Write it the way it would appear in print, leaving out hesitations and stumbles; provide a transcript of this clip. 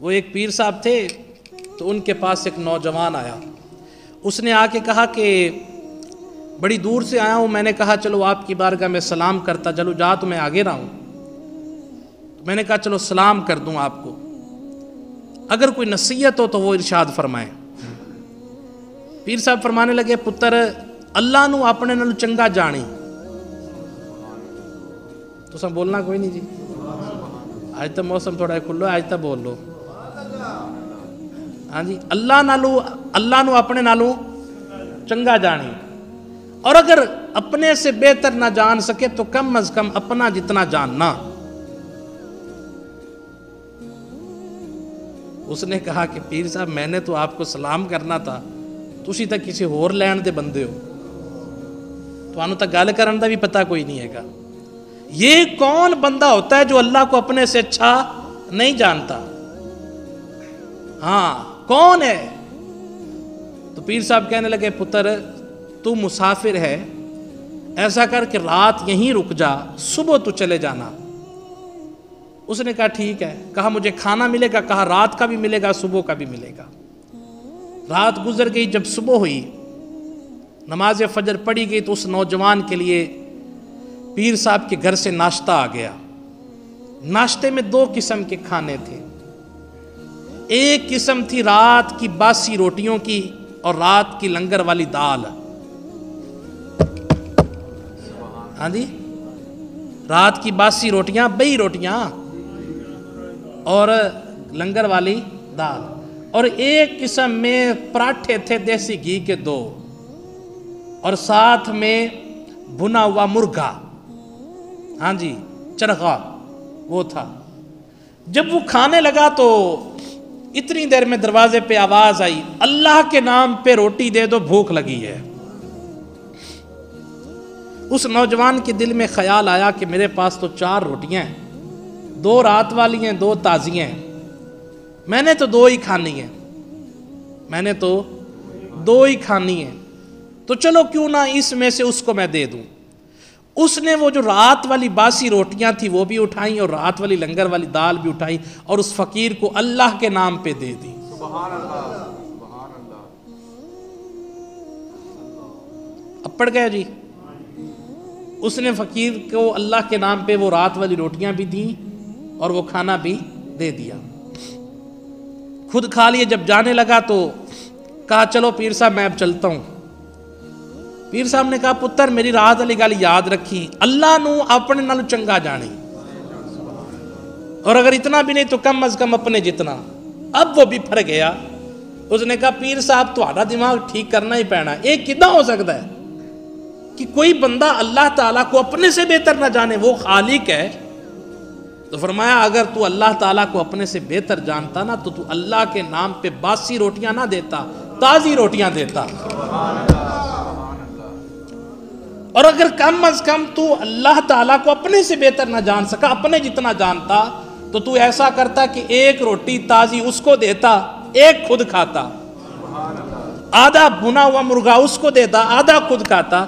وہ ایک پیر صاحب تھے، تو ان کے پاس ایک نوجوان آیا، اس نے آ کے کہا کہ بڑی دور سے آیا ہوں، میں نے کہا چلو آپ کی بارگاہ میں سلام کرتا چلو، جا تو میں آگے رہا ہوں، میں نے کہا چلو سلام کر دوں آپ کو، اگر کوئی نصیحت ہو تو وہ ارشاد فرمائیں۔ پیر صاحب فرمانے لگے، پتر اللہ نو اپنے نال چنگا جانی۔ تو سب بولنا کوئی نہیں جی، آج تو موسم تھوڑا کھلو، آج تو بول لو۔ ہاں جی، اللہ نو اپنے نالوں چنگا جانی، اور اگر اپنے سے بہتر نہ جان سکے تو کم از کم اپنا جتنا جاننا۔ اس نے کہا کہ پیر صاحب میں نے تو آپ کو سلام کرنا تھا، تسی تک کسی اور لین دے بندے ہو، تو آنو تک گال کرن دا بھی پتہ کوئی نہیں ہے گا۔ یہ کون بندہ ہوتا ہے جو اللہ کو اپنے سے اچھا نہیں جانتا؟ ہاں کون ہے؟ تو پیر صاحب کہنے لگے، پتر تو مسافر ہے، ایسا کر کہ رات یہیں رک جا، صبح تو چلے جانا۔ اس نے کہا ٹھیک ہے، کہا مجھے کھانا ملے گا؟ کہا رات کا بھی ملے گا، صبح کا بھی ملے گا۔ رات گزر گئی، جب صبح ہوئی، نماز فجر پڑھی گئی، تو اس نوجوان کے لیے پیر صاحب کے گھر سے ناشتہ آ گیا۔ ناشتے میں 2 قسم کے کھانے تھے، ایک قسم تھی رات کی باسی روٹیوں کی اور رات کی لنگر والی دال۔ ہاں جی، رات کی باسی روٹیاں، بئی روٹیاں اور لنگر والی دال، اور ایک قسم میں پراٹھے تھے دیسی گھی کے 2، اور ساتھ میں بھنا ہوا مرغا، ہاں جی چرخا وہ تھا۔ جب وہ کھانے لگا تو اتنی دیر میں دروازے پہ آواز آئی، اللہ کے نام پہ روٹی دے دو، بھوک لگی ہے۔ اس نوجوان کے دل میں خیال آیا کہ میرے پاس تو 4 روٹیاں ہیں، 2 رات والی ہیں، 2 تازی ہیں، میں نے تو 2 ہی کھانی ہیں، میں نے تو 2 ہی کھانی ہیں، تو چلو کیوں نہ اس میں سے اس کو میں دے دوں۔ اس نے وہ جو رات والی باسی روٹیاں تھی وہ بھی اٹھائیں اور رات والی لنگر والی دال بھی اٹھائی اور اس فقیر کو اللہ کے نام پہ دے دی۔ سبحان اللہ، سبحان اللہ۔ اب پڑ گیا جی، اس نے فقیر کو اللہ کے نام پہ وہ رات والی روٹیاں بھی دیں اور وہ کھانا بھی دے دیا، خود کھا لیے۔ جب جانے لگا تو کہا چلو پیر صاحب میں اب چلتا ہوں۔ پیر صاحب نے کہا پتر میری رات والی گل یاد رکھی، اللہ نو اپنے نال چنگا جانی، اور اگر اتنا بھی نہیں تو کم از کم اپنے جتنا۔ اب وہ بھی پھر گیا، اس نے کہا پیر صاحب تہاڈا دماغ ٹھیک کرنا ہی پینا، یہ کداں ہو سکتا ہے کہ کوئی بندہ اللہ تعالیٰ کو اپنے سے بہتر نہ جانے، وہ خالق ہے۔ تو فرمایا اگر تو اللہ تعالیٰ کو اپنے سے بہتر جانتا نا تو اللہ کے نام پہ باسی روٹیاں نہ دیتا، تازی روٹیاں دیتا۔ اور اگر کم از کم تو اللہ تعالیٰ کو اپنے سے بہتر نہ جان سکا، اپنے جتنا جانتا، تو ایسا کرتا کہ 1 روٹی تازی اس کو دیتا، 1 خود کھاتا، آدھا بھنا ہوا مرغا اس کو دیتا، آدھا خود کھاتا،